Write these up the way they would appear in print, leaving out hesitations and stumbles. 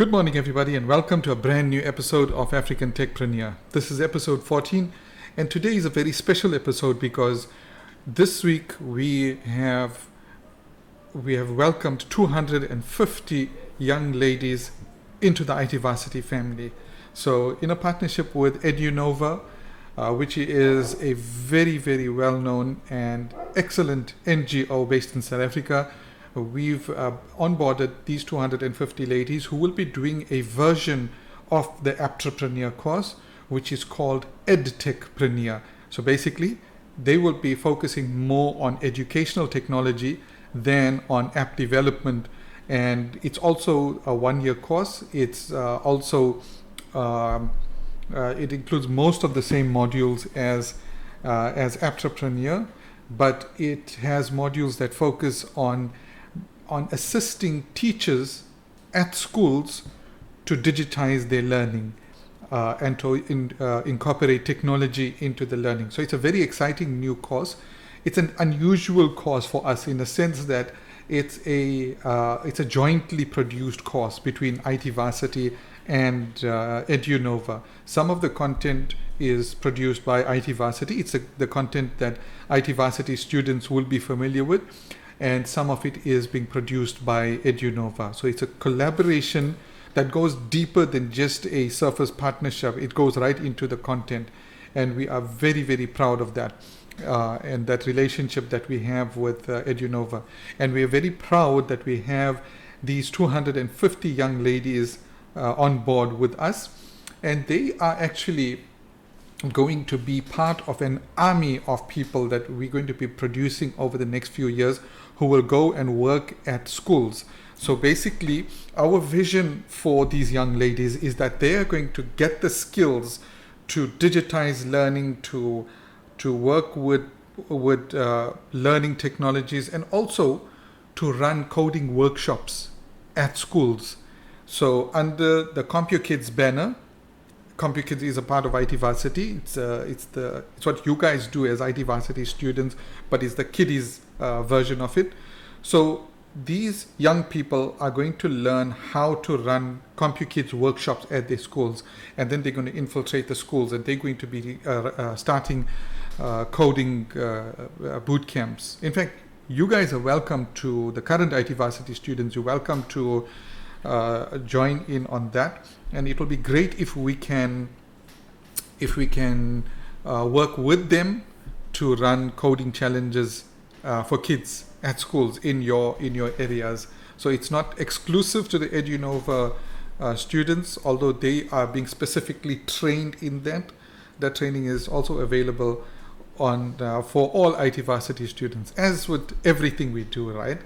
Good morning, everybody, and welcome to a brand new episode of Edtech Premier. This is episode 14, and today is a very special episode because this week we have welcomed 250 young ladies into the IT Varsity family. So, in a partnership with EduNova, which is a very, very well-known and excellent NGO based in South Africa, we've onboarded these 250 ladies who will be doing a version of the Apptrepreneur course, which is called Edtech Premier. So basically, they will be focusing more on educational technology than on app development. And it's also a one-year course. It's also it includes most of the same modules as Apptrepreneur, but it has modules that focus on assisting teachers at schools to digitize their learning and to incorporate technology into the learning. So it's a very exciting new course. It's an unusual course for us in the sense that it's a jointly produced course between IT Varsity and EduNova. Some of the content is produced by IT Varsity. It's the content that IT Varsity students will be familiar with, and some of it is being produced by EduNova. So it's a collaboration that goes deeper than just a surface partnership. It goes right into the content, and we are very, very proud of that and that relationship that we have with EduNova. And we are very proud that we have these 250 young ladies on board with us, and they are actually going to be part of an army of people that we're going to be producing over the next few years who will go and work at schools. So basically, our vision for these young ladies is that they are going to get the skills to digitize learning, to work with learning technologies, and also to run coding workshops at schools. So under the CompuKids banner, CompuKids is a part of IT Varsity. It's what you guys do as IT Varsity students, but it's the kiddies version of it. So these young people are going to learn how to run CompuKids workshops at their schools, and then they're going to infiltrate the schools, and they're going to be starting coding boot camps. In fact, you guys are welcome to the current IT Varsity students. You're welcome to join in on that, and it will be great if we can work with them to run coding challenges for kids at schools in your areas. So it's not exclusive to the EduNova students, although they are being specifically trained in that. That training is also available on for all IT Varsity students, as with everything we do, right?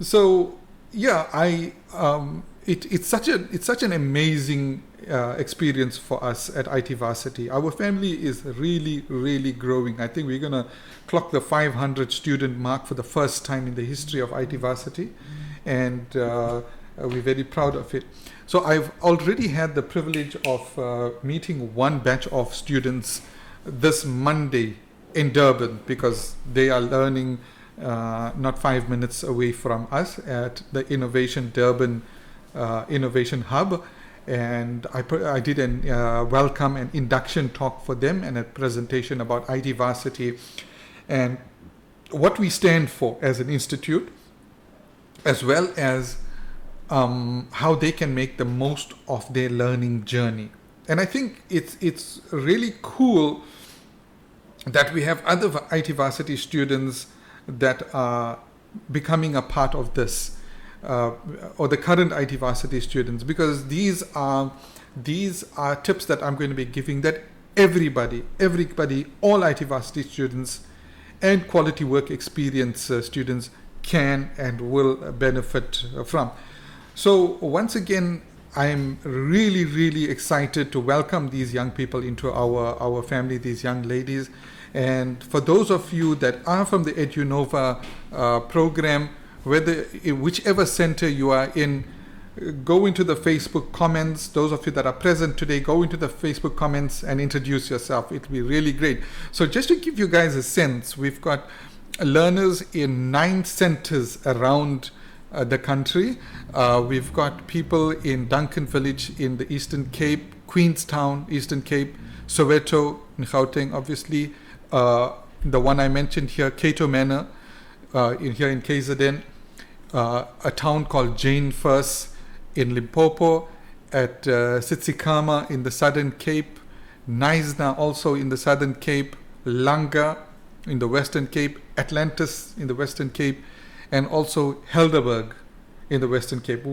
So yeah, it's such an amazing experience for us at IT Varsity. Our family is really, really growing. I think we're gonna clock the 500 student mark for the first time in the history of IT Varsity, and we're very proud of it. So I've already had the privilege of meeting one batch of students this Monday in Durban, because they are learning not 5 minutes away from us at the Innovation Durban Innovation Hub, and I did a welcome and induction talk for them and a presentation about IT Varsity and what we stand for as an institute, as well as how they can make the most of their learning journey. And I think it's really cool that we have other IT Varsity students that are becoming a part of this, or the current IT Varsity students, because these are tips that I'm going to be giving that everybody, all IT Varsity students and quality work experience students can and will benefit from. So once again, I'm really, really excited to welcome these young people into our family, these young ladies. And for those of you that are from the EduNova program, whichever center you are in, go into the Facebook comments. Those of you that are present today, go into the Facebook comments and introduce yourself. It'll be really great. So just to give you guys a sense, we've got learners in 9 centers around the country. We've got people in Duncan Village in the Eastern Cape, Queenstown, Eastern Cape, Soweto in Gauteng, obviously. The one I mentioned here, Cato Manor, here in KZN. A town called Jane First in Limpopo, at Tsitsikamma in the Southern Cape, Knysna also in the Southern Cape, Langa in the Western Cape, Atlantis in the Western Cape, and also Helderberg in the Western Cape.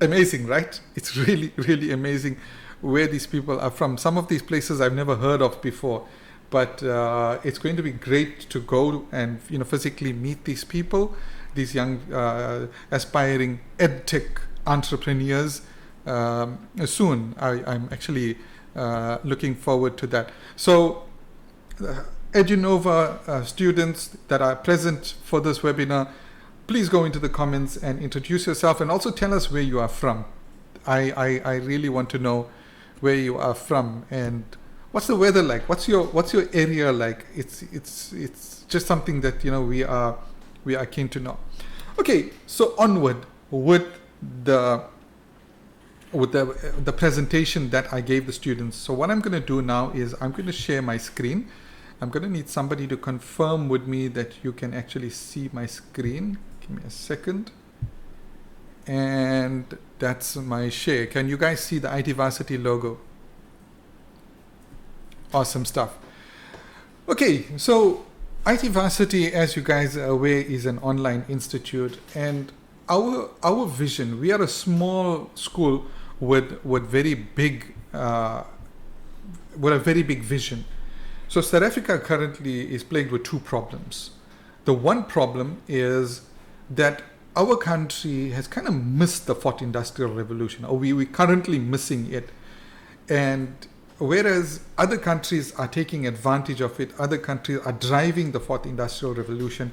Amazing, right? It's really, really amazing where these people are from. Some of these places I've never heard of before, but it's going to be great to go and physically meet these people, these young aspiring Edtech entrepreneurs soon. I'm actually looking forward to that. So Edunova students that are present for this webinar, please go into the comments and introduce yourself, and also tell us where you are from. I really want to know where you are from and what's the weather like. What's your area like? It's just something that we are keen to know. Okay, so onward with the presentation that I gave the students. So what I'm going to do now is I'm going to share my screen. I'm going to need somebody to confirm with me that you can actually see my screen. Give me a second. And that's my share. Can you guys see the IT Varsity logo? Awesome stuff. Okay, so IT Varsity, as you guys are aware, is an online institute, and our vision, we are a small school with a very big vision. So South Africa currently is plagued with two problems. The one problem is that our country has kind of missed the fourth industrial revolution, or we're currently missing it. And whereas other countries are taking advantage of it, other countries are driving the fourth industrial revolution,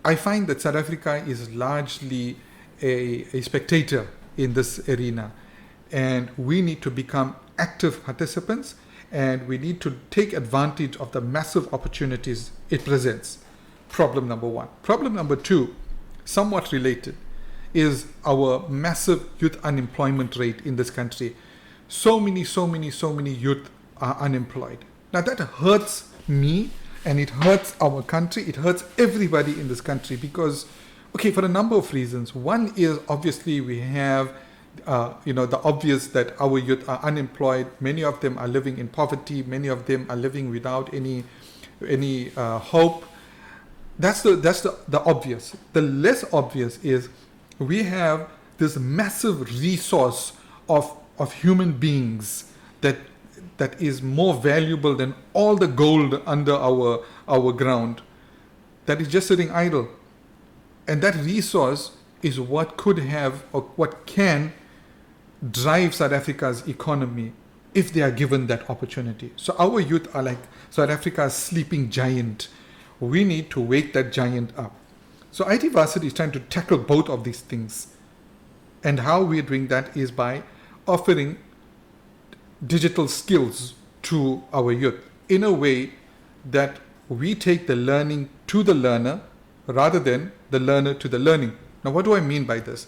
I find that South Africa is largely a spectator in this arena. And we need to become active participants, and we need to take advantage of the massive opportunities it presents. Problem number one. Problem number two, somewhat related, is our massive youth unemployment rate in this country. So many youth are unemployed. Now that hurts me, and it hurts our country. It hurts everybody in this country because, okay, for a number of reasons. One is obviously we have the obvious that our youth are unemployed. Many of them are living in poverty. Many of them are living without any hope. That's the obvious. The less obvious is we have this massive resource of human beings that is more valuable than all the gold under our ground, that is just sitting idle. And that resource is what could have, or what can drive South Africa's economy if they are given that opportunity. So our youth are like South Africa's sleeping giant. We need to wake that giant up. So IT Varsity is trying to tackle both of these things. And how we're doing that is by offering digital skills to our youth in a way that we take the learning to the learner rather than the learner to the learning. Now, what do I mean by this?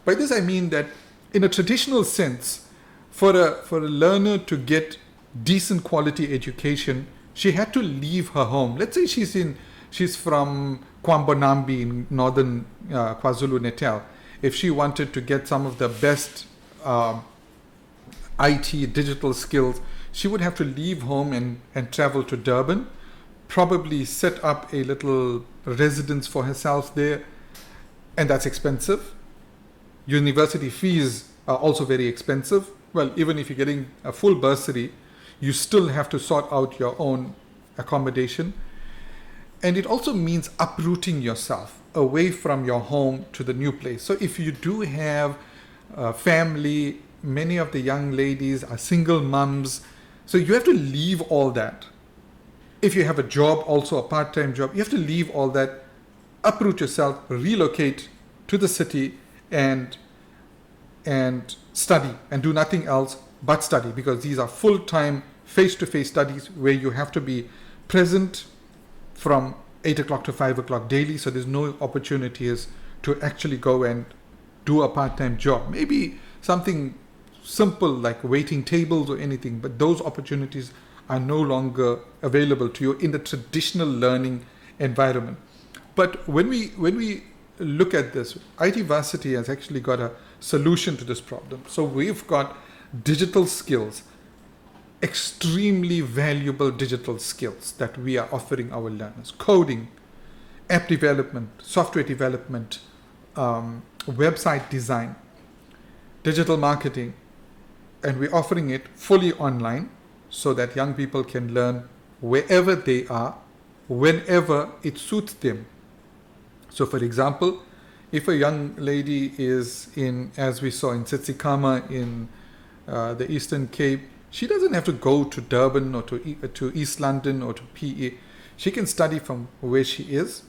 By this, I mean that in a traditional sense, for a learner to get decent quality education, she had to leave her home. Let's say she's from Kwambonambi in northern KwaZulu-Natal. If she wanted to get some of the best IT digital skills, she would have to leave home and travel to Durban, probably set up a little residence for herself there, and that's expensive. University fees are also very expensive. Well, even if you're getting a full bursary, you still have to sort out your own accommodation. And it also means uprooting yourself away from your home to the new place. So if you do have a family, many of the young ladies are single moms, so you have to leave all that. If you have a job, also a part-time job, you have to leave all that, uproot yourself, relocate to the city and study and do nothing else but study, because these are full-time face-to-face studies where you have to be present from 8 o'clock to 5 o'clock daily, so there's no opportunities to actually go and do a part-time job. Maybe something simple like waiting tables or anything, but those opportunities are no longer available to you in the traditional learning environment. But when we look at this, IT Varsity has actually got a solution to this problem. So we've got digital skills, extremely valuable digital skills that we are offering our learners. Coding, app development, software development, website design, digital marketing, and we're offering it fully online so that young people can learn wherever they are, whenever it suits them. So for example, if a young lady is in, as we saw in Tsitsikamma in the Eastern Cape, she doesn't have to go to Durban or to East London or to PE. She can study from where she is,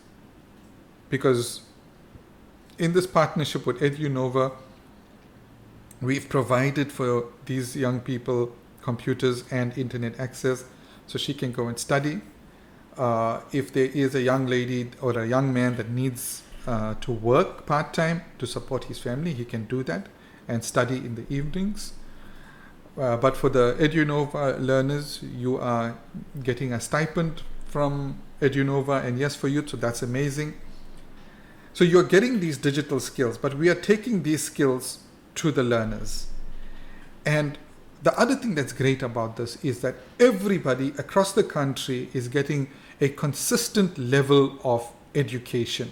because in this partnership with EduNova, we've provided for these young people computers and internet access so she can go and study. If there is a young lady or a young man that needs to work part-time to support his family, he can do that and study in the evenings. But for the EduNova learners, you are getting a stipend from EduNova and Yes for Youth, so that's amazing. So you're getting these digital skills, but we are taking these skills to the learners. And the other thing that's great about this is that everybody across the country is getting a consistent level of education.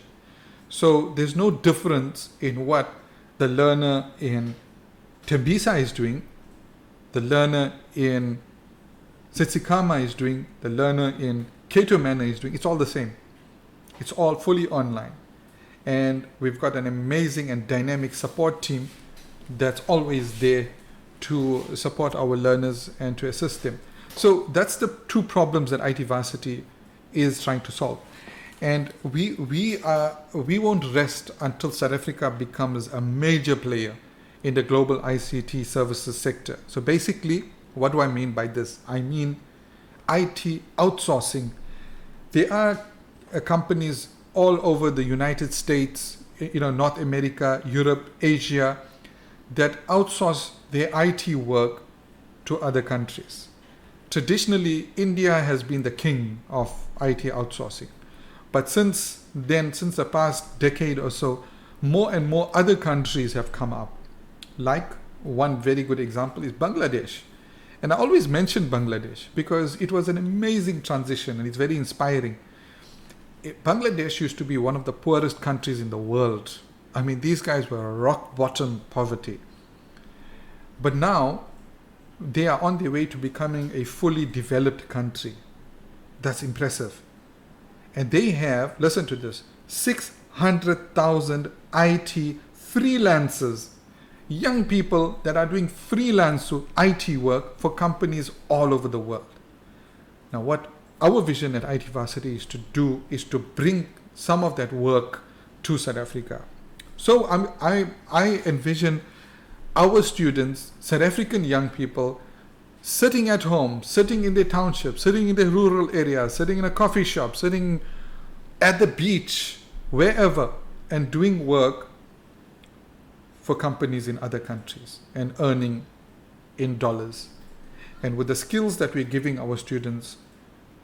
So there's no difference in what the learner in Tembisa is doing, the learner in Tsitsikamma is doing, the learner in Cato Manor is doing. It's all the same. It's all fully online. And we've got an amazing and dynamic support team that's always there to support our learners and to assist them. So that's the two problems that IT Varsity is trying to solve. And we won't rest until South Africa becomes a major player in the global ICT services sector. So basically, what do I mean by this? I mean IT outsourcing. There are companies all over the United States, North America, Europe, Asia, that outsource their IT work to other countries. Traditionally, India has been the king of IT outsourcing. But since then, since the past decade or so, more and more other countries have come up. Like one very good example is Bangladesh. And I always mention Bangladesh because it was an amazing transition and it's very inspiring. Bangladesh used to be one of the poorest countries in the world. I mean, these guys were rock bottom poverty. But now they are on their way to becoming a fully developed country. That's impressive. And they have, listen to this, 600,000 IT freelancers, young people that are doing freelance IT work for companies all over the world. Now, what our vision at IT Varsity is to do is to bring some of that work to South Africa. So I envision our students, South African young people, sitting at home, sitting in their township, sitting in their rural area, sitting in a coffee shop, sitting at the beach, wherever, and doing work for companies in other countries and earning in dollars. And with the skills that we're giving our students,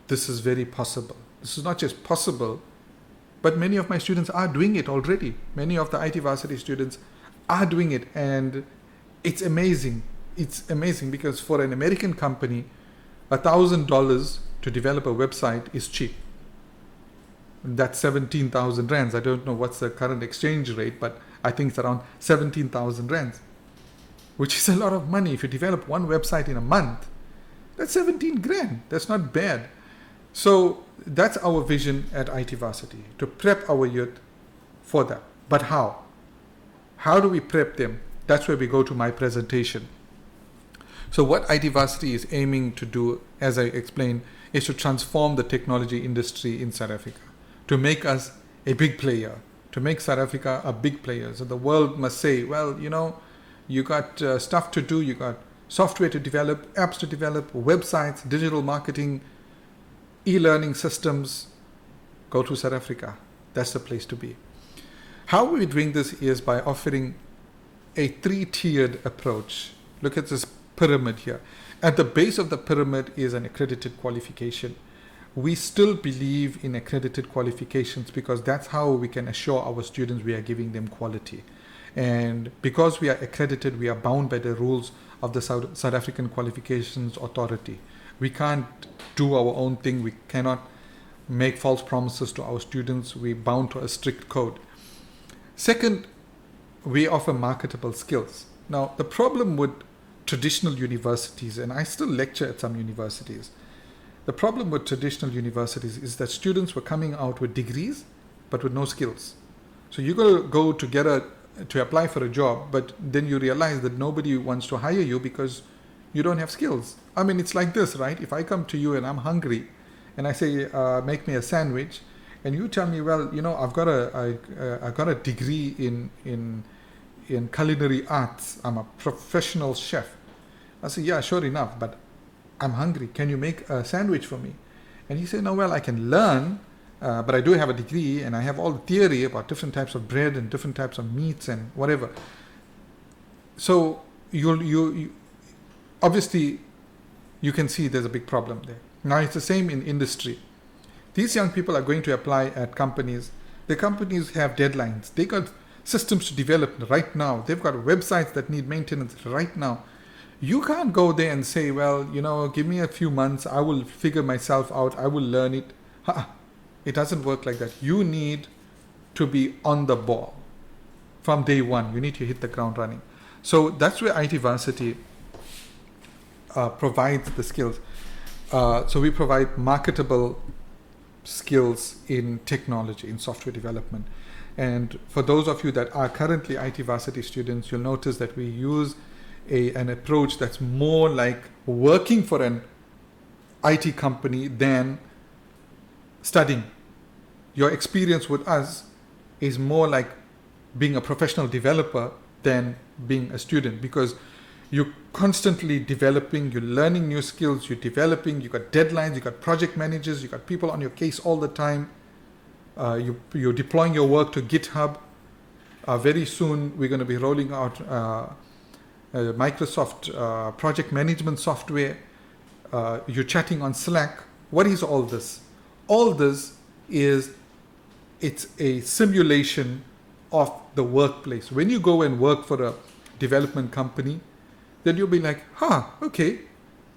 this is very possible. This is not just possible, but many of my students are doing it already. Many of the IT Varsity students are doing it, and it's amazing. It's amazing because for an American company, $1,000 to develop a website is cheap. That's 17,000 rands. I don't know what's the current exchange rate, but I think it's around 17,000 rands, which is a lot of money. If you develop one website in a month, that's 17 grand. That's not bad. So that's our vision at IT Varsity, to prep our youth for that. But how? How do we prep them? That's where we go to my presentation. So what IT Varsity is aiming to do, as I explained, is to transform the technology industry in South Africa, to make us a big player, to make South Africa a big player. So the world must say, well, you got stuff to do, you got software to develop, apps to develop, websites, digital marketing, e-learning systems. Go to South Africa. That's the place to be. How we're doing this is by offering a 3-tiered approach. Look at this pyramid here. At the base of the pyramid is an accredited qualification. We still believe in accredited qualifications because that's how we can assure our students we are giving them quality. And because we are accredited, we are bound by the rules of the South African Qualifications Authority. We can't do our own thing. We cannot make false promises to our students. We're bound to a strict code. Second, we offer marketable skills. Now, the problem with traditional universities, and I still lecture at some universities, the problem with traditional universities is that students were coming out with degrees, but with no skills. So you got to go to apply for a job, but then you realize that nobody wants to hire you because you don't have skills. I mean, it's like this, right? If I come to you and I'm hungry, and I say, make me a sandwich, and you tell me, well, I've got a degree in culinary arts. I'm a professional chef. I say, yeah, sure enough, but I'm hungry. Can you make a sandwich for me? And he said, no, well, I can learn, but I do have a degree and I have all the theory about different types of bread and different types of meats and whatever. So you obviously you can see there's a big problem there. Now it's the same in industry. These young people are going to apply at companies. The companies have deadlines. They got systems to develop right now. They've got websites that need maintenance right now. You can't go there and say, well, give me a few months. I will figure myself out. I will learn it. It doesn't work like that. You need to be on the ball from day one. You need to hit the ground running. So that's where IT Varsity provides the skills. So we provide marketable skills in technology, in software development. And for those of you that are currently IT Varsity students, you'll notice that we use an approach that's more like working for an IT company than studying. Your experience with us is more like being a professional developer than being a student, because you're constantly developing, you're learning new skills, you're developing, you got deadlines, you got project managers, you got people on your case all the time. You're deploying your work to GitHub. Very soon we're going to be rolling out Microsoft project management software. You're chatting on Slack. What is all this? All this it's a simulation of the workplace. When you go and work for a development company, then you'll be like, okay,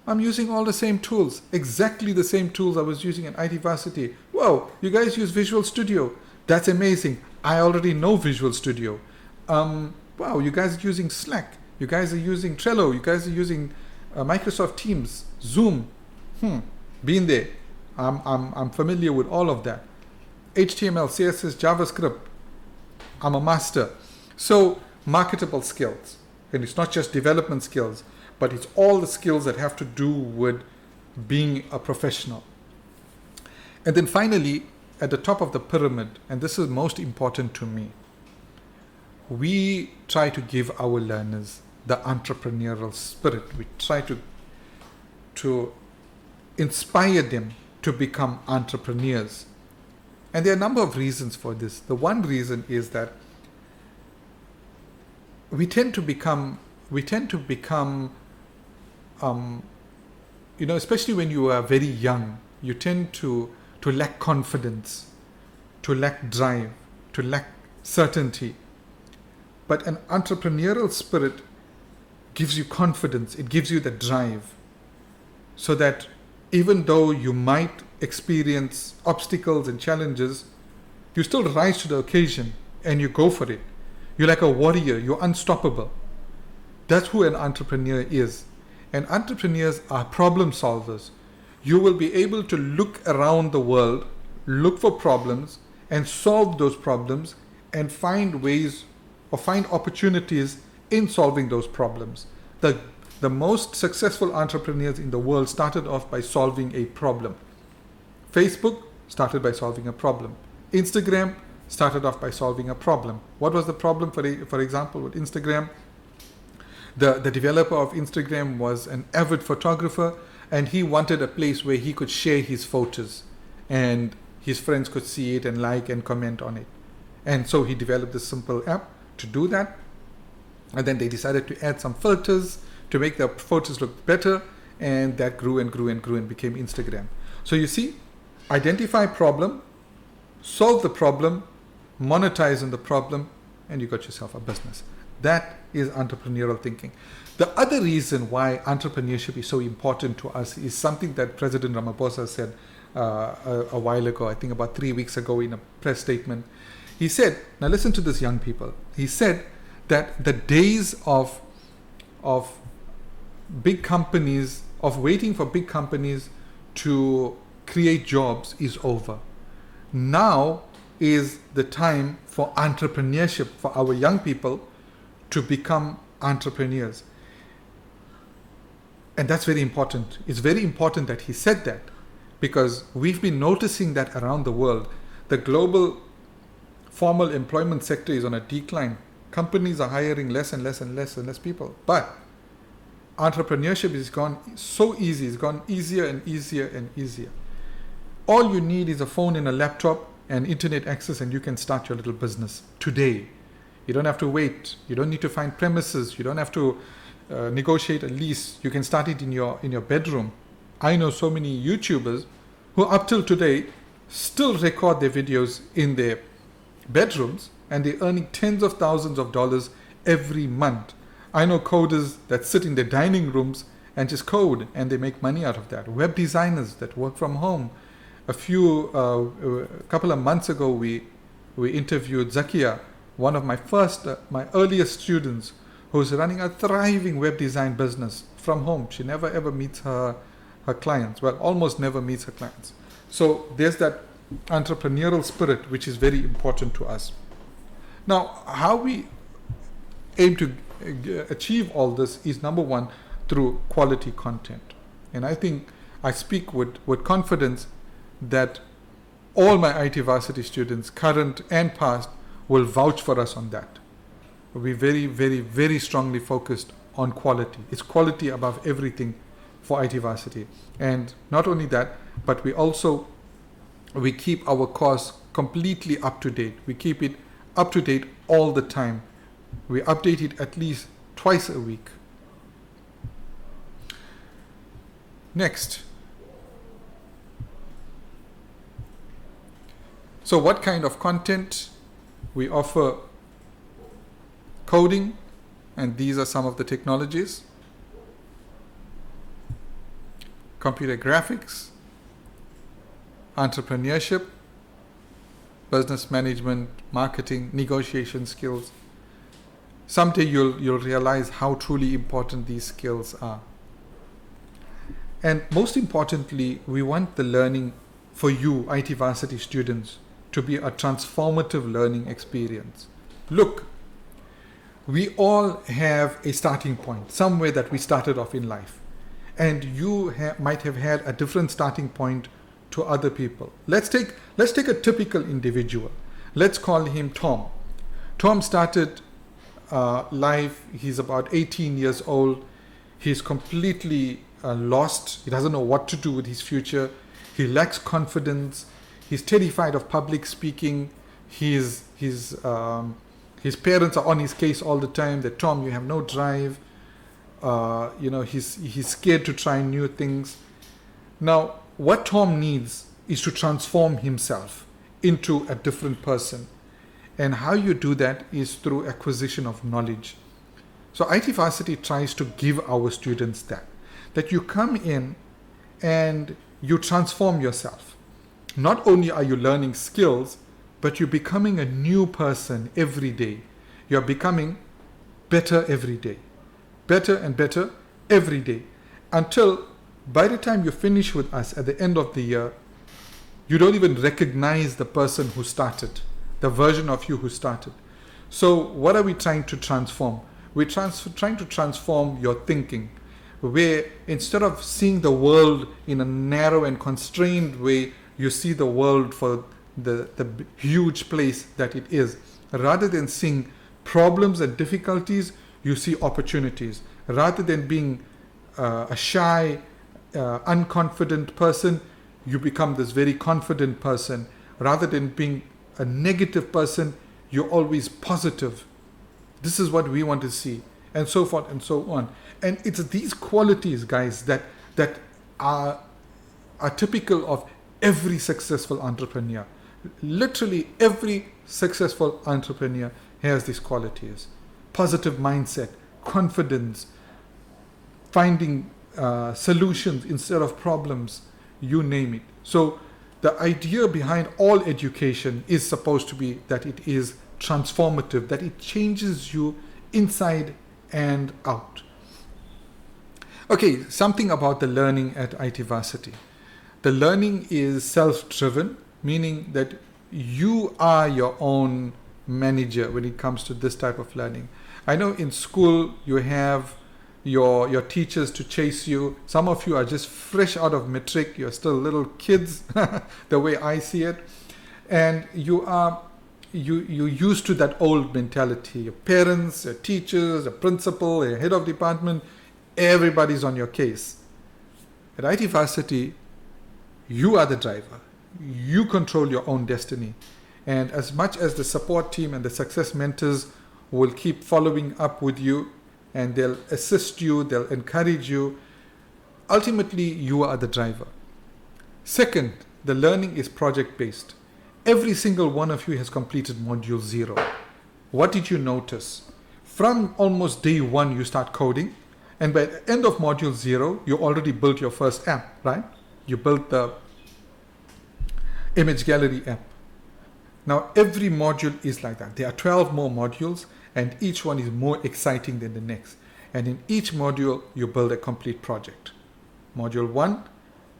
I'm using all the same tools, exactly the same tools I was using in IT Varsity. Whoa, you guys use Visual Studio. That's amazing. I already know Visual Studio. Wow, you guys are using Slack. You guys are using Trello. You guys are using Microsoft Teams, Zoom. Been there. I'm familiar with all of that. HTML, CSS, JavaScript. I'm a master. So marketable skills. And it's not just development skills, but it's all the skills that have to do with being a professional. And then finally, at the top of the pyramid, and this is most important to me, we try to give our learners the entrepreneurial spirit. We try to inspire them to become entrepreneurs. And there are a number of reasons for this. The one reason is that we tend to become, especially when you are very young, you tend to lack confidence, to lack drive, to lack certainty. But an entrepreneurial spirit gives you confidence. It gives you the drive, so that even though you might experience obstacles and challenges, you still rise to the occasion and you go for it. You're like a warrior. You're unstoppable. That's who an entrepreneur is. And entrepreneurs are problem solvers. You will be able to look around the world, look for problems, and solve those problems, and find ways or find opportunities in solving those problems. The most successful entrepreneurs in the world started off by solving a problem. Facebook started by solving a problem. Instagram started off by solving a problem. What was the problem, for example, with Instagram? The developer of Instagram was an avid photographer, and he wanted a place where he could share his photos and his friends could see it and like and comment on it. And so he developed this simple app to do that. And then they decided to add some filters to make the photos look better. And that grew and grew and grew and became Instagram. So you see, identify problem, solve the problem, monetize on the problem, and you got yourself a business. That is entrepreneurial thinking. The other reason why entrepreneurship is so important to us is something that President Ramaphosa said a while ago, I think about 3 weeks ago in a press statement. He said, now listen to this, young people. He said that the days of big companies, of waiting for big companies to create jobs is over. Now is the time for entrepreneurship, for our young people to become entrepreneurs. And that's very important. It's very important that he said that, because we've been noticing that around the world, the global formal employment sector is on a decline. Companies are hiring less and less and less and less people. But entrepreneurship has gone so easy. It's gone easier and easier and easier. All you need is a phone and a laptop and internet access, and you can start your little business today. You don't have to wait. You don't need to find premises. You don't have to negotiate a lease. You can start it in your bedroom. I know so many YouTubers who up till today still record their videos in their bedrooms, and they're earning tens of thousands of dollars every month. I know coders that sit in their dining rooms and just code, and they make money out of that. Web designers that work from home. A couple of months ago, we interviewed Zakia, one of my earliest students, who's running a thriving web design business from home. She never ever meets her clients. Well, almost never meets her clients. So there's that entrepreneurial spirit, which is very important to us. Now, how we aim to achieve all this is, number one, through quality content. And I think I speak with confidence that all my IT varsity students, current and past, will vouch for us on that. We're very, very, very strongly focused on quality. It's quality above everything for IT varsity. And not only that, but we keep our course completely up to date. We keep it up to date all the time. We update it at least twice a week. Next. So what kind of content? We offer coding, and these are some of the technologies. Computer graphics, entrepreneurship, business management, marketing, negotiation skills. Someday you'll realize how truly important these skills are. And most importantly, we want the learning for you, IT varsity students, to be a transformative learning experience. Look, we all have a starting point, somewhere that we started off in life. And you might have had a different starting point to other people. Let's take a typical individual. Let's call him Tom. Tom started life, he's about 18 years old. He's completely lost. He doesn't know what to do with his future. He lacks confidence. He's terrified of public speaking. His parents are on his case all the time that, Tom, you have no drive. He's scared to try new things. Now, what Tom needs is to transform himself into a different person. And how you do that is through acquisition of knowledge. So IT Varsity tries to give our students that you come in and you transform yourself. Not only are you learning skills, but you're becoming a new person every day. You're becoming better every day. Better and better every day. Until by the time you finish with us at the end of the year, you don't even recognize the person who started, the version of you who started. So what are we trying to transform? We're trying to transform your thinking, where instead of seeing the world in a narrow and constrained way, you see the world for the huge place that it is. Rather than seeing problems and difficulties, you see opportunities. Rather than being a shy, unconfident person, you become this very confident person. Rather than being a negative person, You're always positive. This is what we want to see, and so forth and so on. And it's these qualities, guys, that are typical of every successful entrepreneur. Literally every successful entrepreneur has these qualities: positive mindset, confidence, finding solutions instead of problems, you name it. So the idea behind all education is supposed to be that it is transformative, that it changes you inside and out. Okay, something about the learning at IT Varsity. The learning is self-driven, meaning that you are your own manager when it comes to this type of learning. I know in school you have your teachers to chase you. Some of you are just fresh out of matric. You're still little kids, the way I see it. And you're used to that old mentality. Your parents, your teachers, your principal, your head of department, everybody's on your case. At IT Varsity, you are the driver. You control your own destiny. And as much as the support team and the success mentors will keep following up with you, and they'll assist you, they'll encourage you, ultimately you are the driver. Second, the learning is project-based. Every single one of you has completed module 0. What did you notice? From almost day 1 you start coding, and by the end of module 0 you already built your first app, right? You built the image gallery app. Now every module is like that. There are 12 more modules, and each one is more exciting than the next. And in each module, you build a complete project. Module 1,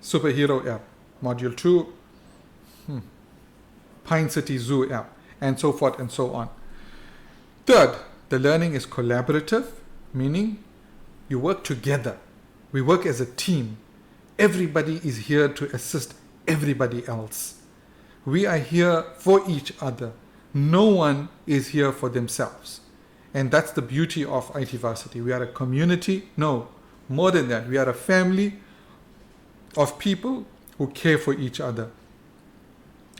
superhero app. Module 2, Pine City Zoo app, and so forth and so on. Third, the learning is collaborative, meaning you work together. We work as a team. Everybody is here to assist everybody else. We are here for each other. No one is here for themselves. And that's the beauty of IT Varsity. We are a community. No, more than that. We are a family of people who care for each other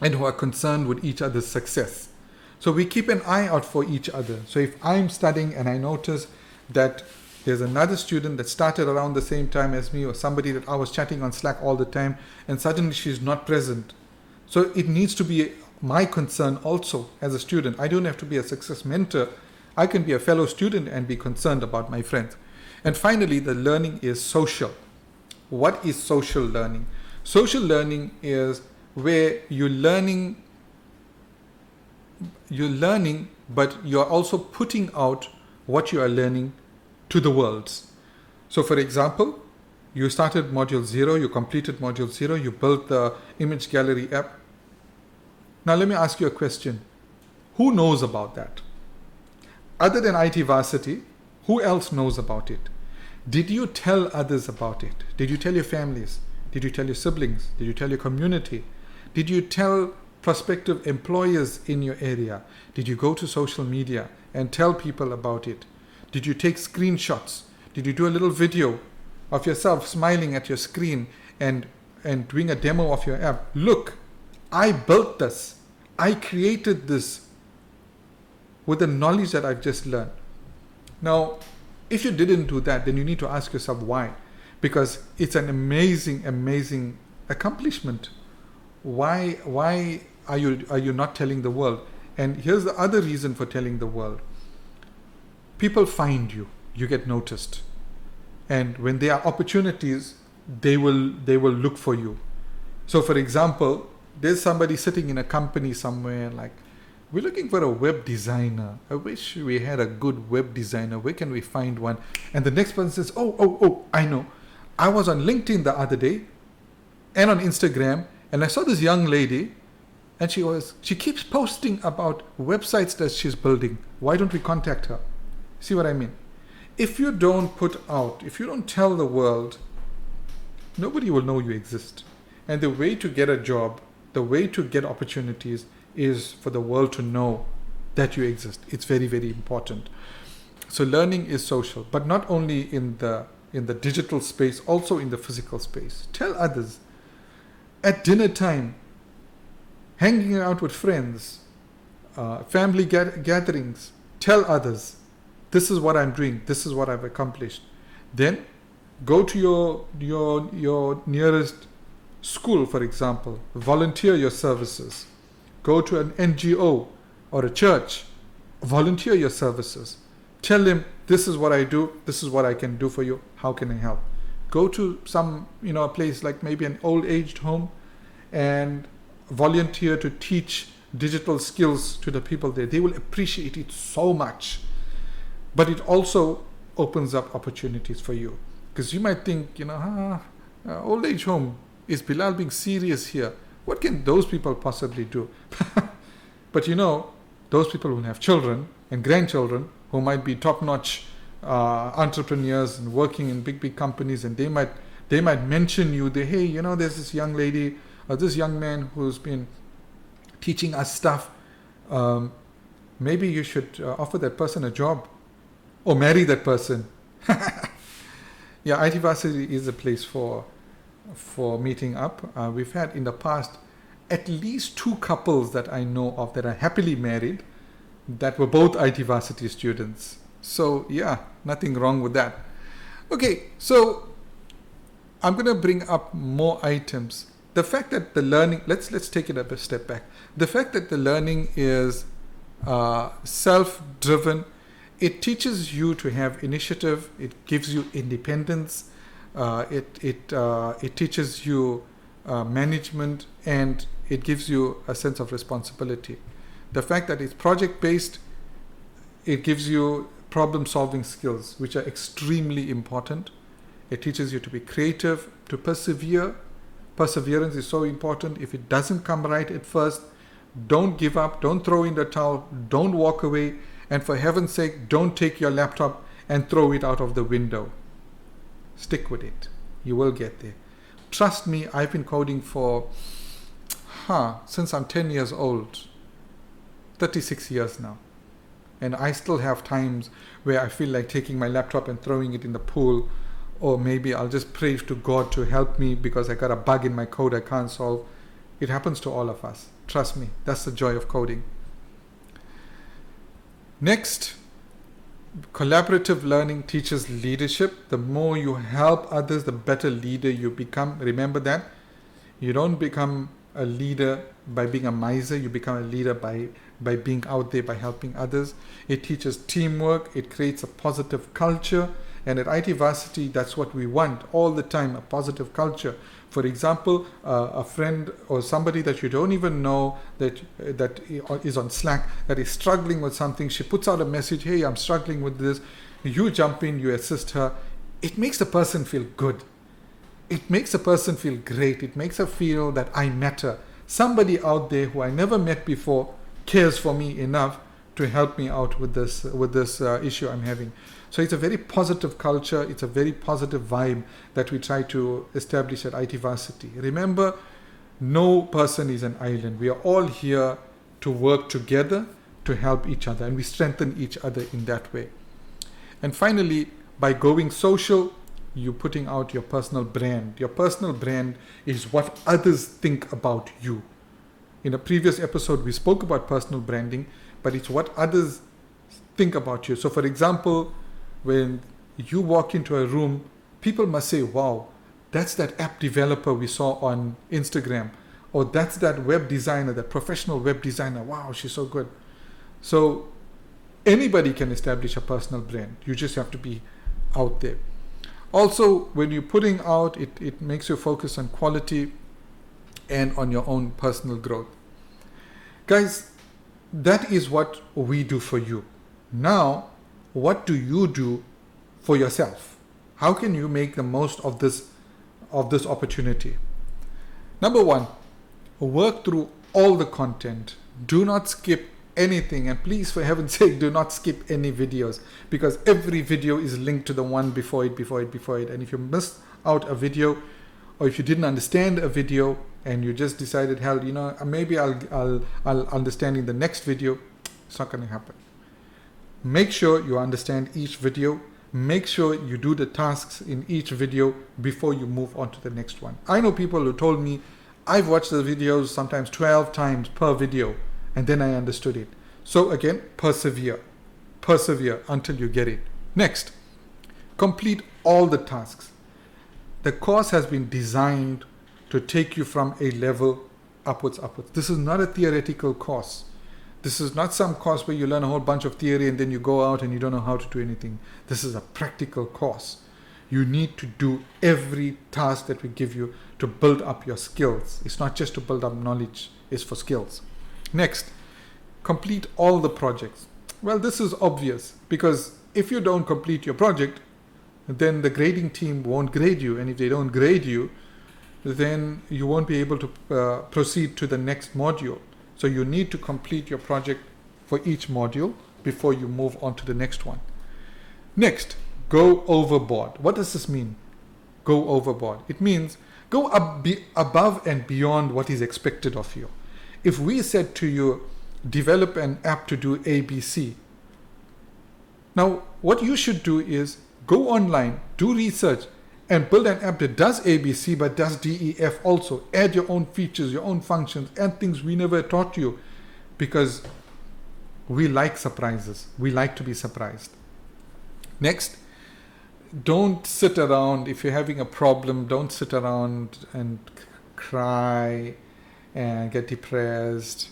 and who are concerned with each other's success. So we keep an eye out for each other. So if I'm studying and I notice that there's another student that started around the same time as me, or somebody that I was chatting on Slack all the time, and suddenly she's not present. So it needs to be my concern also as a student. I don't have to be a success mentor. I can be a fellow student and be concerned about my friends. And finally, the learning is social. What is social learning? Social learning is where you're learning, but you're also putting out what you are learning to the world. So for example, you started module 0, you completed module 0, you built the image gallery app. Now let me ask you a question. Who knows about that? Other than IT Varsity, who else knows about it? Did you tell others about it? Did you tell your families? Did you tell your siblings? Did you tell your community? Did you tell prospective employers in your area? Did you go to social media and tell people about it? Did you take screenshots? Did you do a little video of yourself smiling at your screen and doing a demo of your app? Look, I built this. I created this with the knowledge that I've just learned. Now, if you didn't do that, then you need to ask yourself why. Because it's an amazing, amazing accomplishment. Why are you not telling the world? And here's the other reason for telling the world. People find you. You get noticed. And when there are opportunities, they will look for you. So for example, there's somebody sitting in a company somewhere like, we're looking for a web designer. I wish we had a good web designer. Where can we find one? And the next person says, oh, I know. I was on LinkedIn the other day and on Instagram, and I saw this young lady, and she keeps posting about websites that she's building. Why don't we contact her? See what I mean? If you don't put out, if you don't tell the world, nobody will know you exist. And the way to get a job, the way to get opportunities is for the world to know that you exist. It's very, very important. So learning is social, but not only in the digital space, also in the physical space. Tell others. At dinner time, hanging out with friends, family gatherings. Tell others, this is what I'm doing, this is what I've accomplished. Then go to your nearest school, for example. Volunteer your services. Go to an NGO or a church. Volunteer your services. Tell them, this is what I do, this is what I can do for you, how can I help? Go to some, a place like maybe an old aged home and volunteer to teach digital skills to the people there. They will appreciate it so much. But it also opens up opportunities for you. Because you might think, old age home, is Bilal being serious here? What can those people possibly do? But those people will have children and grandchildren who might be top-notch entrepreneurs and working in big companies, and they might mention you. Hey, there's this young lady or this young man who's been teaching us stuff. Maybe you should offer that person a job or marry that person. Yeah, IT Varsity is a place for meeting up. We've had in the past at least 2 couples that I know of that are happily married that were both IT Varsity students. So yeah, nothing wrong with that. Okay, so I'm going to bring up more items. The fact that the learning, let's take it a step back. The fact that the learning is self-driven, it teaches you to have initiative. It gives you independence. It teaches you management, and it gives you a sense of responsibility. The fact that it's project-based, it gives you problem-solving skills, which are extremely important. It teaches you to be creative, to persevere. Perseverance is so important. If it doesn't come right at first, don't give up, don't throw in the towel, don't walk away, and for heaven's sake, don't take your laptop and throw it out of the window. Stick with it. You will get there. Trust me, I've been coding since I'm 10 years old, 36 years now. And I still have times where I feel like taking my laptop and throwing it in the pool, or maybe I'll just pray to God to help me because I got a bug in my code I can't solve. It happens to all of us. Trust me, that's the joy of coding. Next, collaborative learning teaches leadership. The more you help others, the better leader you become. Remember that. You don't become a leader by being a miser. You become a leader by being out there, by helping others. It teaches teamwork. It creates a positive culture. And at IT Varsity, that's what we want all the time, a positive culture. For example, a friend or somebody that you don't even know that is on Slack, that is struggling with something. She puts out a message, hey, I'm struggling with this. You jump in, you assist her. It makes the person feel good. It makes a person feel great. It makes her feel that I matter. Somebody out there who I never met before cares for me enough to help me out with this issue I'm having. So it's a very positive culture. It's a very positive vibe that we try to establish at IT Varsity. Remember, no person is an island. We are all here to work together to help each other, and we strengthen each other in that way. And finally, by going social, you're putting out your personal brand. Your personal brand is what others think about you. In a previous episode, we spoke about personal branding, but it's what others think about you. So for example, when you walk into a room, people must say, wow, that's that app developer we saw on Instagram, or that's that web designer, that professional web designer. Wow, she's so good. So anybody can establish a personal brand. You just have to be out there. Also, when you're putting out, it makes you focus on quality and on your own personal growth. Guys, that is what we do for you. Now, what do you do for yourself? How can you make the most of this opportunity? Number one, work through all the content. Do not skip anything, and please, for heaven's sake, do not skip any videos, because every video is linked to the one before it. And if you missed out a video, or if you didn't understand a video and you just decided, hell, maybe I'll understand in the next video, it's not going to happen. Make sure you understand each video. Make sure you do the tasks in each video before you move on to the next one. I know people who told me, I've watched the videos sometimes 12 times per video, and then I understood it. So again, persevere until you get it. Next, complete all the tasks. The course has been designed to take you from a level upwards. This is not a theoretical course. This is not some course where you learn a whole bunch of theory and then you go out and you don't know how to do anything. This is a practical course. You need to do every task that we give you to build up your skills. It's not just to build up knowledge, it's for skills. Next, complete all the projects. Well, this is obvious, because if you don't complete your project, then the grading team won't grade you. And if they don't grade you, then you won't be able to proceed to the next module. So you need to complete your project for each module before you move on to the next one. Next, go overboard. What does this mean? Go overboard. It means go above and beyond what is expected of you. If we said to you, develop an app to do ABC, now what you should do is go online, do research, and build an app that does ABC but does DEF also. Add your own features, your own functions, and things we never taught you, because we like surprises. We like to be surprised. Next, don't sit around. If you're having a problem, don't sit around and cry and get depressed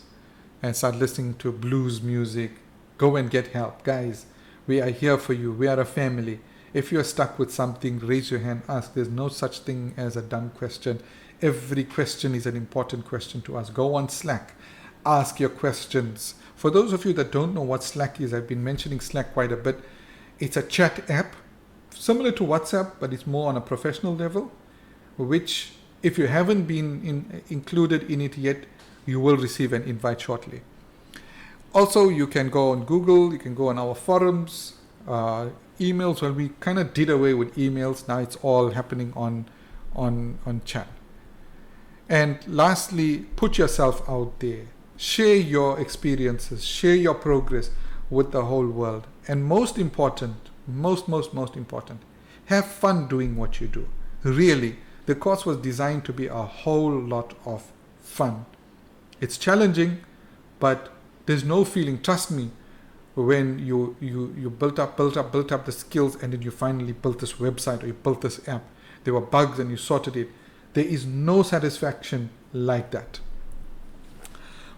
and start listening to blues music. Go and get help. Guys, we are here for you. We are a family. If you're stuck with something, raise your hand, ask. There's no such thing as a dumb question. Every question is an important question to ask. Go on Slack. Ask your questions. For those of you that don't know what Slack is, I've been mentioning Slack quite a bit. It's a chat app, similar to WhatsApp, but it's more on a professional level, which if you haven't been included in it yet, you will receive an invite shortly. Also, you can go on Google, you can go on our forums, emails. Well, we kind of did away with emails. Now it's all happening on chat. And lastly, put yourself out there. Share your experiences, share your progress with the whole world. And most important, most important, have fun doing what you do. Really, the course was designed to be a whole lot of fun. It's challenging, but there's no feeling, trust me, when you built up the skills and then you finally built this website or you built this app. There were bugs and you sorted it. There is no satisfaction like that.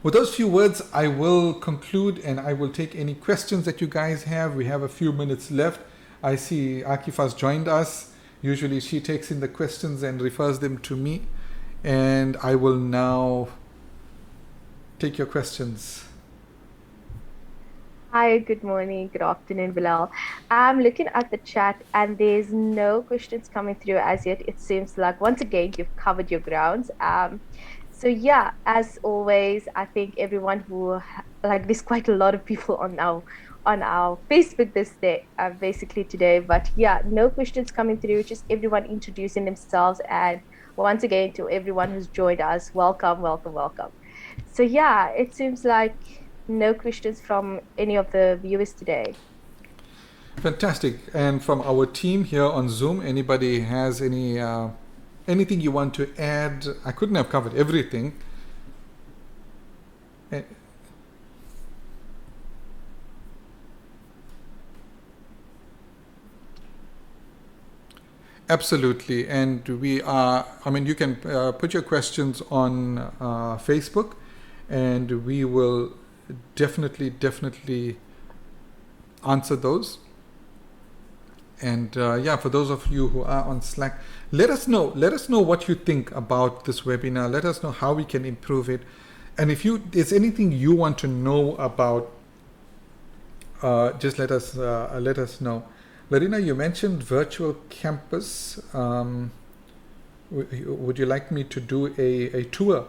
With those few words, I will conclude and I will take any questions that you guys have. We have a few minutes left. I see Akifa's joined us. Usually she takes in the questions and refers them to me. And I will now take your questions. Hi, good morning, good afternoon, Bilal. I'm looking at the chat and there's no questions coming through as yet. It seems like once again you've covered your grounds. So yeah, as always, I think everyone who there's quite a lot of people on our Facebook this day, basically today. But yeah, no questions coming through. Just everyone introducing themselves, and once again to everyone who's joined us, welcome, welcome, welcome. So yeah, it seems like no questions from any of the viewers today. Fantastic. And from our team here on Zoom, anybody has anything you want to add? I couldn't have covered everything. Absolutely. And we are, you can put your questions on Facebook, and we will definitely answer those. And for those of you who are on Slack, let us know what you think about this webinar. Let us know how we can improve it. And if there's anything you want to know about, just let us know. Larina, you mentioned virtual campus. Would you like me to do a tour?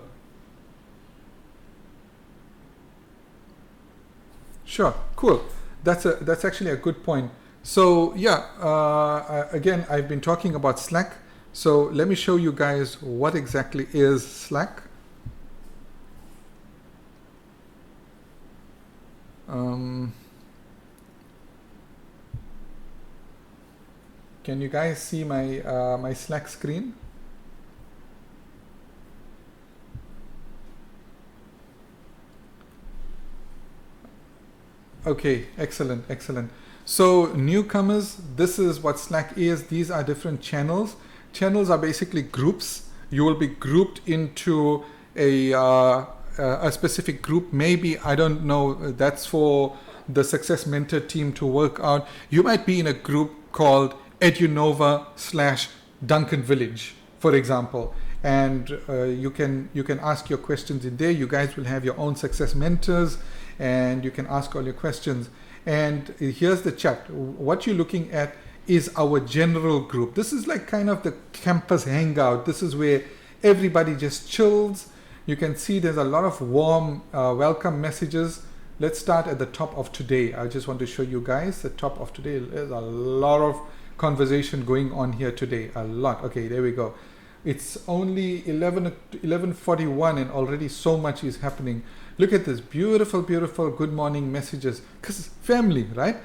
Sure, cool. That's actually a good point. So yeah, again, I've been talking about Slack. So let me show you guys what exactly is Slack. Can you guys see my my Slack screen? Okay, excellent, excellent. So newcomers, this is what Slack is. These are different channels. Channels are basically groups. You will be grouped into a specific group. Maybe, I don't know, that's for the Success Mentor team to work out. You might be in a group called Edunova / Duncan Village, for example. And you can ask your questions in there. You guys will have your own success mentors, and you can ask all your questions. And here's the chat. What you're looking at is our general group. This is like kind of the campus hangout. This is where everybody just chills. You can see there's a lot of warm welcome messages. Let's start at the top of today. I just want to show you guys the top of today. There's a lot of conversation going on here today. A lot. Okay, there we go. It's only 11:41 and already so much is happening. Look at this beautiful, beautiful good morning messages. Because it's family, right?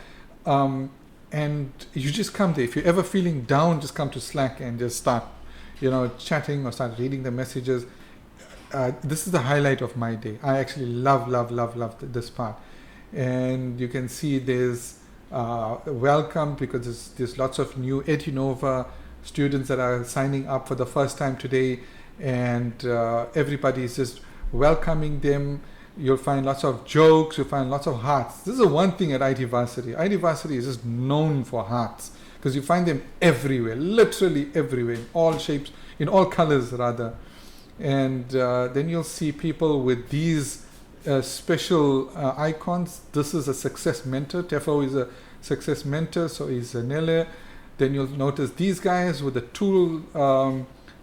And you just come there. If you're ever feeling down, just come to Slack and just start, chatting or start reading the messages. This is the highlight of my day. I actually love this part. And you can see there's welcome, because there's lots of new Edunova students that are signing up for the first time today, and everybody is just welcoming them. You'll find lots of jokes, you'll find lots of hearts. This is the one thing at IT Varsity. IT Varsity is just known for hearts, because you find them everywhere, literally everywhere, in all shapes, in all colors rather. And then you'll see people with these special icons. This is a success mentor. Tefo is a success mentor, so is Nele. Then you'll notice these guys with the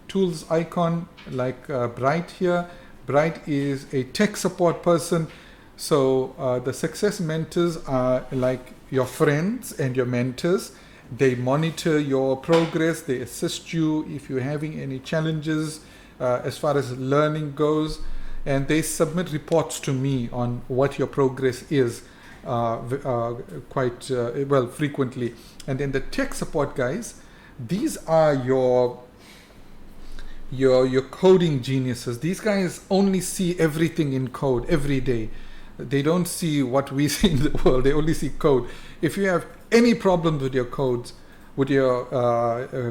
tools icon, like Bright here. Bright is a tech support person. So the success mentors are like your friends and your mentors. They monitor your progress. They assist you if you're having any challenges as far as learning goes. And they submit reports to me on what your progress is quite frequently. And then the tech support guys, these are your coding geniuses. These guys only see everything in code every day. They don't see what we see in the world. They only see code. If you have any problems with your codes, with your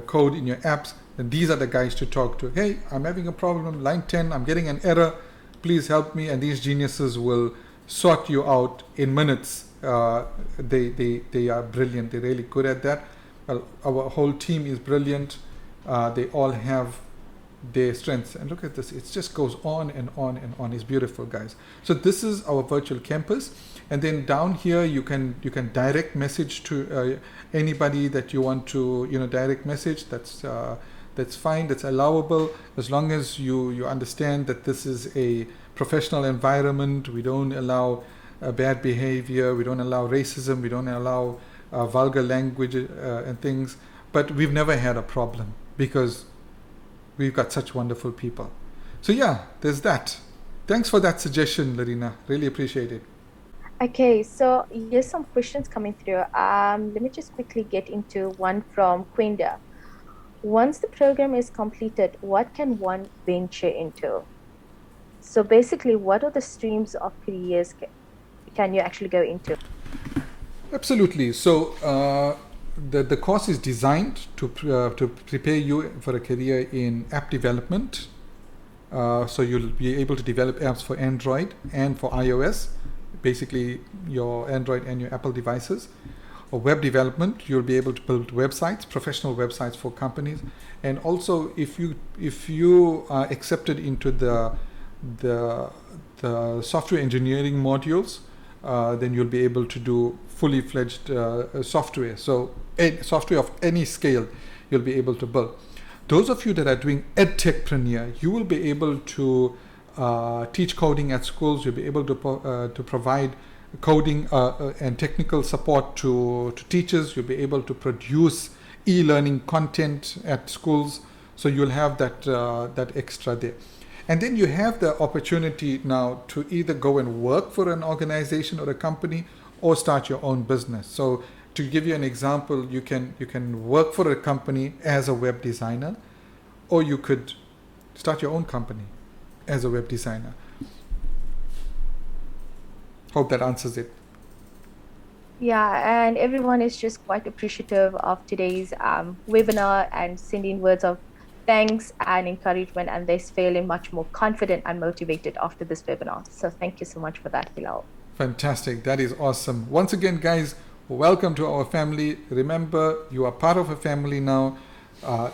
code in your apps, then these are the guys to talk to. Hey, I'm having a problem, line 10, I'm getting an error, please help me. And these geniuses will sort you out in minutes. They are brilliant. They're really good at that. Well, our whole team is brilliant. They all have their strengths. And look at this. It just goes on and on and on. It's beautiful, guys. So this is our virtual campus. And then down here, you can direct message to anybody that you want to direct message. That's fine. That's allowable, as long as you understand that this is a professional environment. We don't allow bad behavior. We don't allow racism. We don't allow vulgar language and things. But we've never had a problem because we've got such wonderful people. So yeah, there's that. Thanks for that suggestion, Larina. Really appreciate it. Okay, so here's some questions coming through. Let me just quickly get into one from Quinda. Once the program is completed, what can one venture into? So basically, what are the streams of careers can you actually go into? Absolutely. So the course is designed to prepare you for a career in app development. So you'll be able to develop apps for Android and for iOS, basically your Android and your Apple devices. Or web development, you'll be able to build websites, professional websites for companies. And also, if you are accepted into the software engineering modules, then you'll be able to do fully fledged software. So software of any scale, you'll be able to build. Those of you that are doing Edtech Premier, you will be able to teach coding at schools. You'll be able to provide coding and technical support to teachers. You'll be able to produce e-learning content at schools. So you'll have that extra there. And then you have the opportunity now to either go and work for an organization or a company or start your own business. So to give you an example, you can work for a company as a web designer, or you could start your own company as a web designer. Hope that answers it. Yeah, and everyone is just quite appreciative of today's webinar and sending words of thanks and encouragement, and they're feeling much more confident and motivated after this webinar. So thank you so much for that, Bilal. Fantastic. That is awesome. Once again, guys, welcome to our family. Remember, you are part of a family now.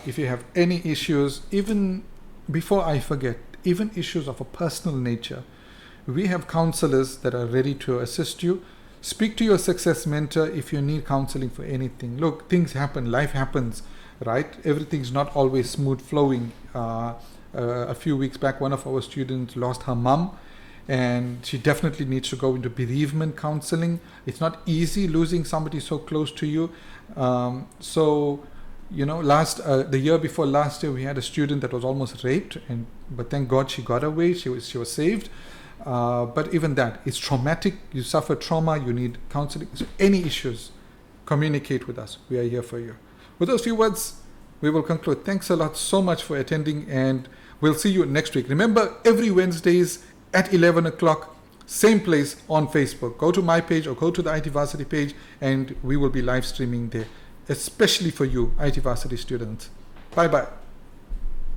If you have any issues, even before I forget, even issues of a personal nature, we have counselors that are ready to assist you. Speak to your success mentor if you need counseling for anything. Look, things happen, life happens, right? Everything's not always smooth flowing. A few weeks back, one of our students lost her mum, and she definitely needs to go into bereavement counseling. It's not easy losing somebody so close to you. The year before last year, we had a student that was almost raped, but thank God she got away. She was saved. But even that, it's traumatic. You suffer trauma, you need counseling. So any issues, communicate with us. We are here for you. With those few words, we will conclude. Thanks a lot so much for attending, and we'll see you next week. Remember, every Wednesdays at 11 o'clock, same place on Facebook. Go to my page or go to the IT Varsity page, and we will be live streaming there, especially for you IT Varsity students. Bye-bye.